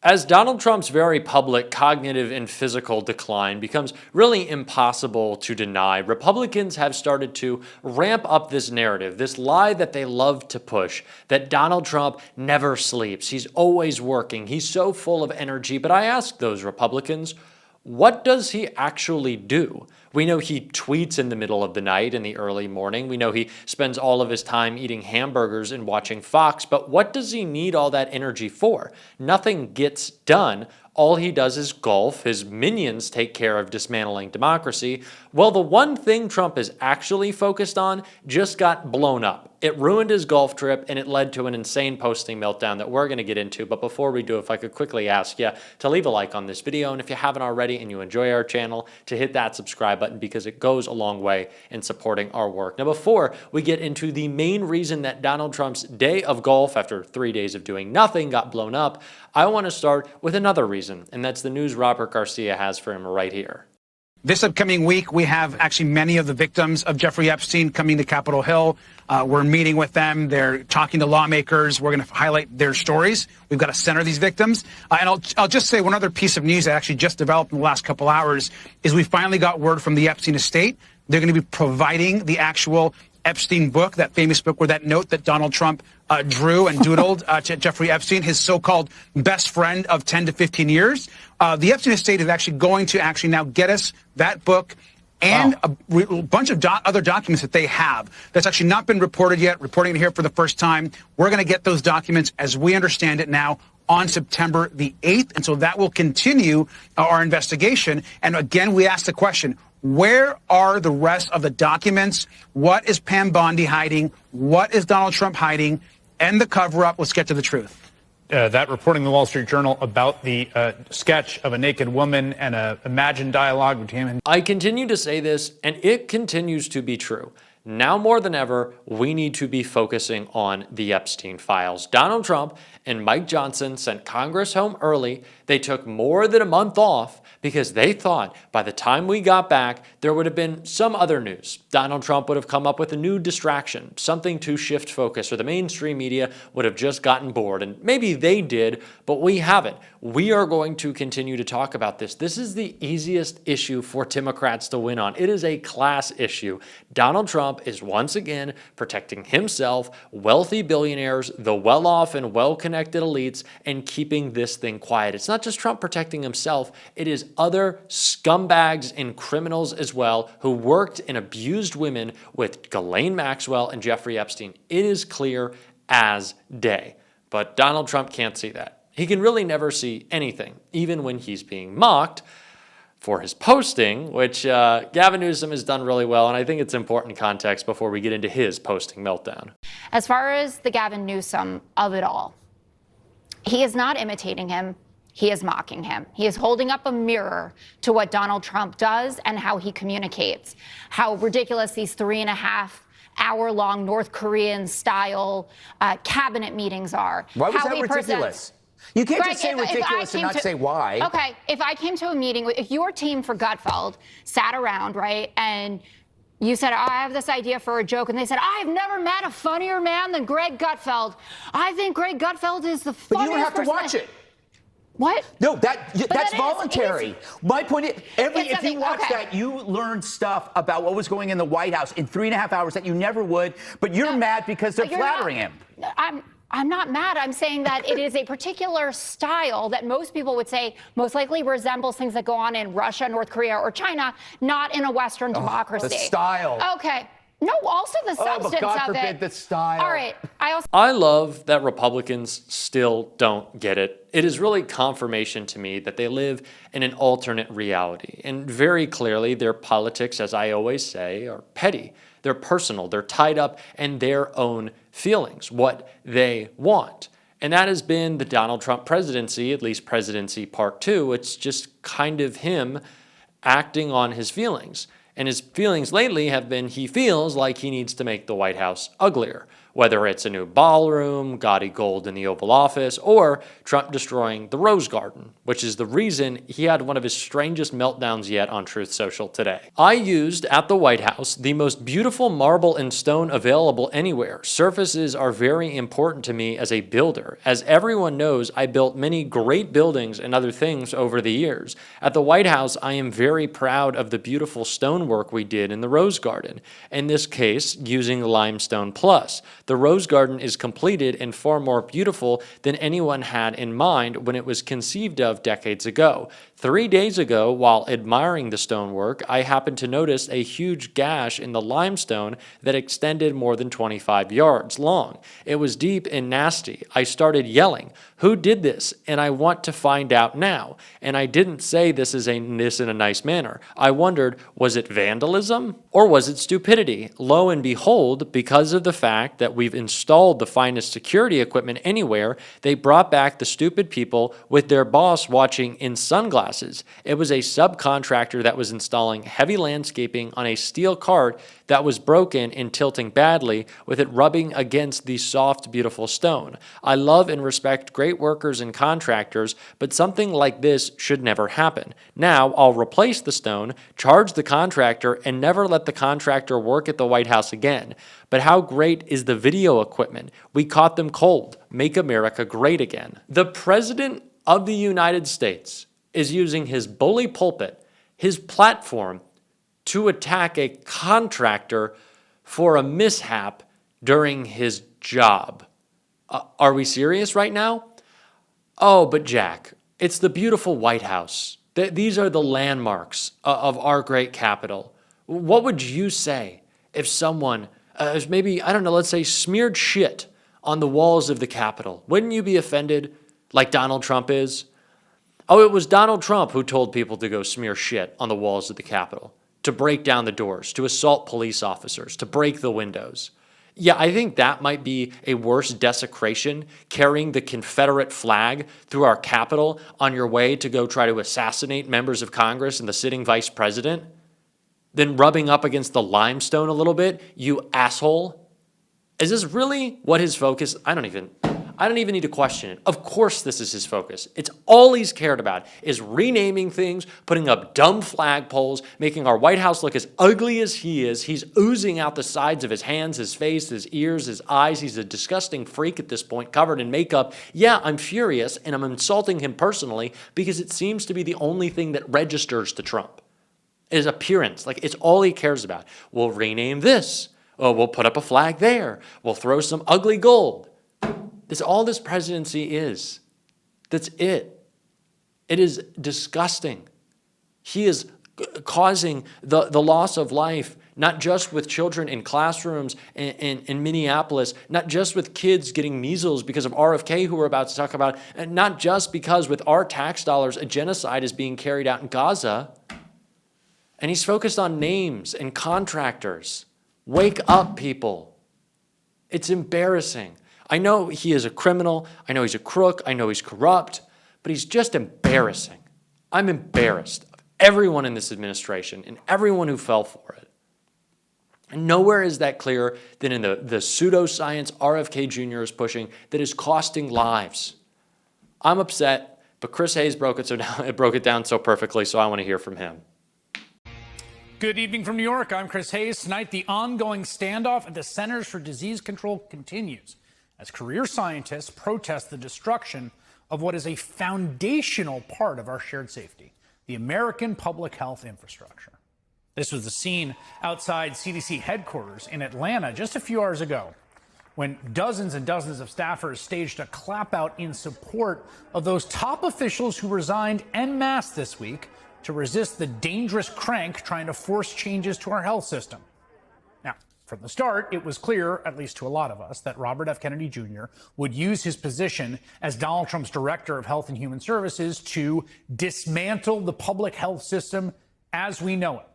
As Donald Trump's very public cognitive and physical decline becomes really impossible to deny, Republicans have started to ramp up this narrative, this lie that they love to push, that Donald Trump never sleeps. He's always working. He's so full of energy. But I ask those Republicans, what does he actually do? We know he tweets in the middle of the night, in the early morning. We know he spends all of his time eating hamburgers and watching Fox. But what does he need all that energy for? Nothing gets done. All he does is golf. His minions take care of dismantling democracy. Well, the one thing Trump is actually focused on just got blown up. It ruined his golf trip, and it led to an insane posting meltdown that we're going to get into. But before we do, if I could quickly ask you to leave a like on this video, and if you haven't already and you enjoy our channel, to hit that subscribe button because it goes a long way in supporting our work. Now, before we get into the main reason that Donald Trump's day of golf after 3 days of doing nothing got blown up, I want to start with another reason, and that's the news Robert Garcia has for him right here. This upcoming week, we have actually many of the victims of Jeffrey Epstein coming to Capitol Hill. We're meeting with them. They're talking to lawmakers. We're going to highlight their stories. We've got to center these victims. And I'll just say one other piece of news that actually just developed in the last couple hours is we finally got word from the Epstein estate. They're going to be providing the actual Epstein book, that famous book where that note that Donald Trump drew and doodled to Jeffrey Epstein, his so-called best friend of 10 to 15 years. The Epstein estate is actually going to now get us that book and a bunch of other documents that they have that's actually not been reported yet, reporting it here for the first time. We're going to get those documents as we understand it now on September the 8th. And so that will continue our investigation. And again, we ask the question, where are the rest of the documents? What is Pam Bondi hiding? What is Donald Trump hiding? End the cover-up. Let's get to the truth. That reporting in the Wall Street Journal about the sketch of a naked woman and an imagined dialogue between him and... I continue to say this, and it continues to be true. Now more than ever, we need to be focusing on the Epstein files. Donald Trump and Mike Johnson sent Congress home early. They took more than a month off because they thought by the time we got back, there would have been some other news. Donald Trump would have come up with a new distraction, something to shift focus, or the mainstream media would have just gotten bored. And maybe they did, but we haven't. We are going to continue to talk about this. This is the easiest issue for Democrats to win on. It is a class issue. Donald Trump is once again protecting himself, wealthy billionaires, the well-off and well-connected elites, and keeping this thing quiet. It's not just Trump protecting himself. It is other scumbags and criminals as well who worked and abused women with Ghislaine Maxwell and Jeffrey Epstein. It is clear as day. But Donald Trump can't see that. He can really never see anything, even when he's being mocked for his posting, which Gavin Newsom has done really well, and I think it's important context before we get into his posting meltdown. As far as the Gavin Newsom of it all, he is not imitating him. He is mocking him. He is holding up a mirror to what Donald Trump does and how he communicates, how ridiculous these 3.5-hour-long North Korean-style cabinet meetings are. Why was that ridiculous? You can't just say ridiculous and not say why. Okay, if I came to a meeting, if your team for Gutfeld sat around, right, and you said, I have this idea for a joke, and they said, I have never met a funnier man than Greg Gutfeld. I think Greg Gutfeld is the funniest person. But you don't have to watch it. What? No, that's voluntary. My point is, if you watch that, you learned stuff about what was going in the White House in 3.5 hours that you never would, but you're mad because they're flattering him. I'm not mad. I'm saying that it is a particular style that most people would say most likely resembles things that go on in Russia, North Korea, or China, not in a Western democracy. The style. Okay. No, also the substance but God of forbid it. The style. All right. I love that Republicans still don't get it. It is really confirmation to me that they live in an alternate reality. And very clearly, their politics, as I always say, are petty. They're personal. They're tied up in their own feelings, what they want. And that has been the Donald Trump presidency, at least presidency part 2. It's just kind of him acting on his feelings. And his feelings lately have been he feels like he needs to make the White House uglier. whether it's a new ballroom, gaudy gold in the Oval Office, or Trump destroying the Rose Garden, which is the reason he had one of his strangest meltdowns yet on Truth Social today. I used at the White House the most beautiful marble and stone available anywhere. Surfaces are very important to me as a builder. As everyone knows, I built many great buildings and other things over the years. At the White House, I am very proud of the beautiful stonework we did in the Rose Garden, in this case using limestone plus. The Rose Garden is completed and far more beautiful than anyone had in mind when it was conceived of decades ago. 3 days ago, while admiring the stonework, I happened to notice a huge gash in the limestone that extended more than 25 yards long. It was deep and nasty. I started yelling, "Who did this? And I want to find out now." And I didn't say this in a nice manner. I wondered, was it vandalism or was it stupidity? Lo and behold, because of the fact that we've installed the finest security equipment anywhere, they brought back the stupid people with their boss watching in sunglasses. It was a subcontractor that was installing heavy landscaping on a steel cart that was broken and tilting badly, with it rubbing against the soft, beautiful stone. I love and respect great workers and contractors, but something like this should never happen. Now, I'll replace the stone, charge the contractor, and never let the contractor work at the White House again. But how great is the video equipment? We caught them cold. Make America great again. The President of the United States is using his bully pulpit, his platform, to attack a contractor for a mishap during his job. Are we serious right now? Oh, but Jack, it's the beautiful White House. These are the landmarks of our great capital. What would you say if someone, maybe, I don't know, let's say smeared shit on the walls of the Capitol? Wouldn't you be offended like Donald Trump is? Oh, it was Donald Trump who told people to go smear shit on the walls of the Capitol, to break down the doors, to assault police officers, to break the windows. Yeah, I think that might be a worse desecration, carrying the Confederate flag through our Capitol on your way to go try to assassinate members of Congress and the sitting vice president, than rubbing up against the limestone a little bit, you asshole. Is this really what his focus? I don't even need to question it. Of course this is his focus. It's all he's cared about is renaming things, putting up dumb flagpoles, making our White House look as ugly as he is. He's oozing out the sides of his hands, his face, his ears, his eyes. He's a disgusting freak at this point, covered in makeup. Yeah, I'm furious, and I'm insulting him personally because it seems to be the only thing that registers to Trump. His appearance, like it's all he cares about. We'll rename this. Oh, we'll put up a flag there. We'll throw some ugly gold. That's all this presidency is. That's it. It is disgusting. He is causing the loss of life, not just with children in classrooms in Minneapolis, not just with kids getting measles because of RFK, who we're about to talk about, and not just because with our tax dollars, a genocide is being carried out in Gaza. And he's focused on names and contractors. Wake up, people. It's embarrassing. I know he is a criminal. I know he's a crook. I know he's corrupt. But he's just embarrassing. I'm embarrassed of everyone in this administration and everyone who fell for it. And nowhere is that clearer than in the pseudoscience RFK Jr. is pushing that is costing lives. I'm upset, but Chris Hayes broke it down so perfectly, so I want to hear from him. Good evening from New York. I'm Chris Hayes. Tonight, the ongoing standoff at the Centers for Disease Control continues as career scientists protest the destruction of what is a foundational part of our shared safety, the American public health infrastructure. This was the scene outside CDC headquarters in Atlanta just a few hours ago, when dozens and dozens of staffers staged a clap-out in support of those top officials who resigned en masse this week to resist the dangerous crank trying to force changes to our health system. Now, from the start, it was clear, at least to a lot of us, that Robert F. Kennedy Jr. would use his position as Donald Trump's Director of Health and Human Services to dismantle the public health system as we know it.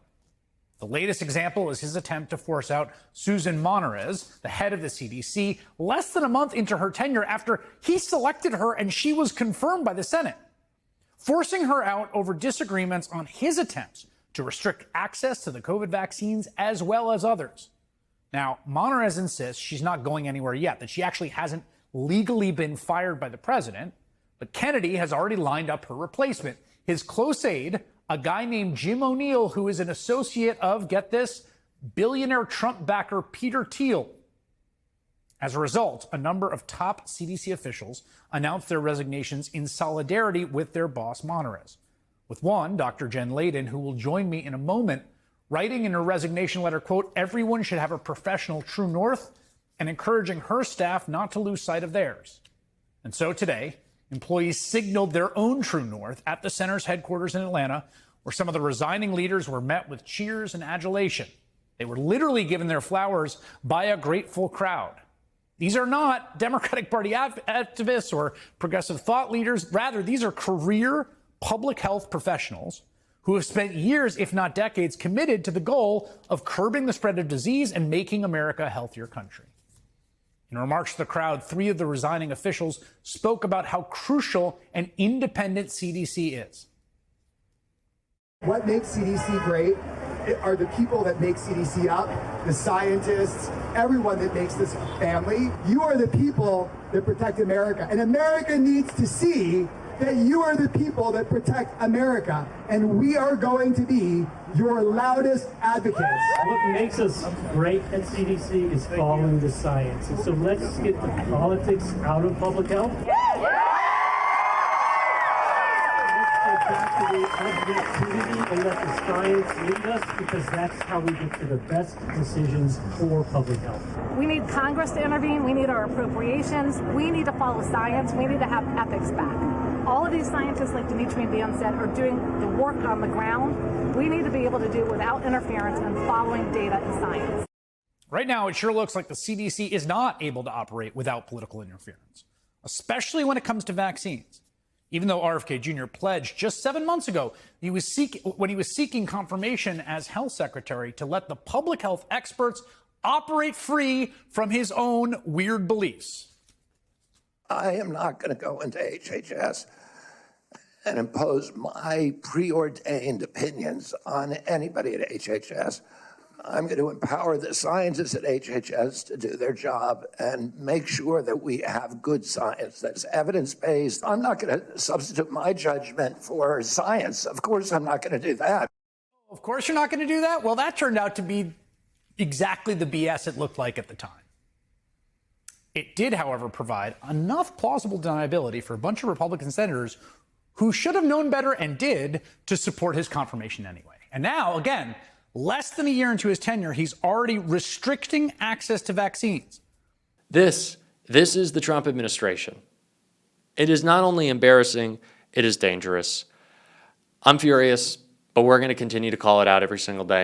The latest example is his attempt to force out Susan Monterez, the head of the CDC, less than a month into her tenure after he selected her and she was confirmed by the Senate, forcing her out over disagreements on his attempts to restrict access to the COVID vaccines as well as others. Now, Monterez insists she's not going anywhere yet, that she actually hasn't legally been fired by the president. But Kennedy has already lined up her replacement. His close aide, a guy named Jim O'Neill, who is an associate of, get this, billionaire Trump backer Peter Thiel. As a result, a number of top CDC officials announced their resignations in solidarity with their boss, Monterez. With one, Dr. Jen Layden, who will join me in a moment, writing in her resignation letter, quote, everyone should have a professional true north, and encouraging her staff not to lose sight of theirs. And so today, employees signaled their own true north at the center's headquarters in Atlanta, where some of the resigning leaders were met with cheers and adulation. They were literally given their flowers by a grateful crowd. These are not Democratic Party activists or progressive thought leaders. Rather, these are career public health professionals who have spent years, if not decades, committed to the goal of curbing the spread of disease and making America a healthier country. In remarks to the crowd, three of the resigning officials spoke about how crucial an independent CDC is. What makes CDC great are the people that make CDC up, the scientists, everyone that makes this family. You are the people that protect America, and America needs to see that you are the people that protect America, and we are going to be your loudest advocates. What makes us great at CDC is following the science. And so let's get the politics out of public health. Let's get back to the objectivity and let the science lead us, because that's how we get to the best decisions for public health. We need Congress to intervene. We need our appropriations. We need to follow science. We need to have ethics back. All of these scientists, like Dimitri and Dan said, are doing the work on the ground. We need to be able to do it without interference and following data and science. Right now, it sure looks like the CDC is not able to operate without political interference, especially when it comes to vaccines. Even though RFK Jr. pledged just 7 months ago when he was seeking confirmation as health secretary to let the public health experts operate free from his own weird beliefs. I am not going to go into HHS and impose my preordained opinions on anybody at HHS. I'm going to empower the scientists at HHS to do their job and make sure that we have good science that's evidence-based. I'm not going to substitute my judgment for science. Of course, I'm not going to do that. Of course you're not going to do that? Well, that turned out to be exactly the BS it looked like at the time. It did, however, provide enough plausible deniability for a bunch of Republican senators who should have known better and did to support his confirmation anyway. And now, again, less than a year into his tenure, he's already restricting access to vaccines. This is the Trump administration. It is not only embarrassing, it is dangerous. I'm furious, but we're going to continue to call it out every single day.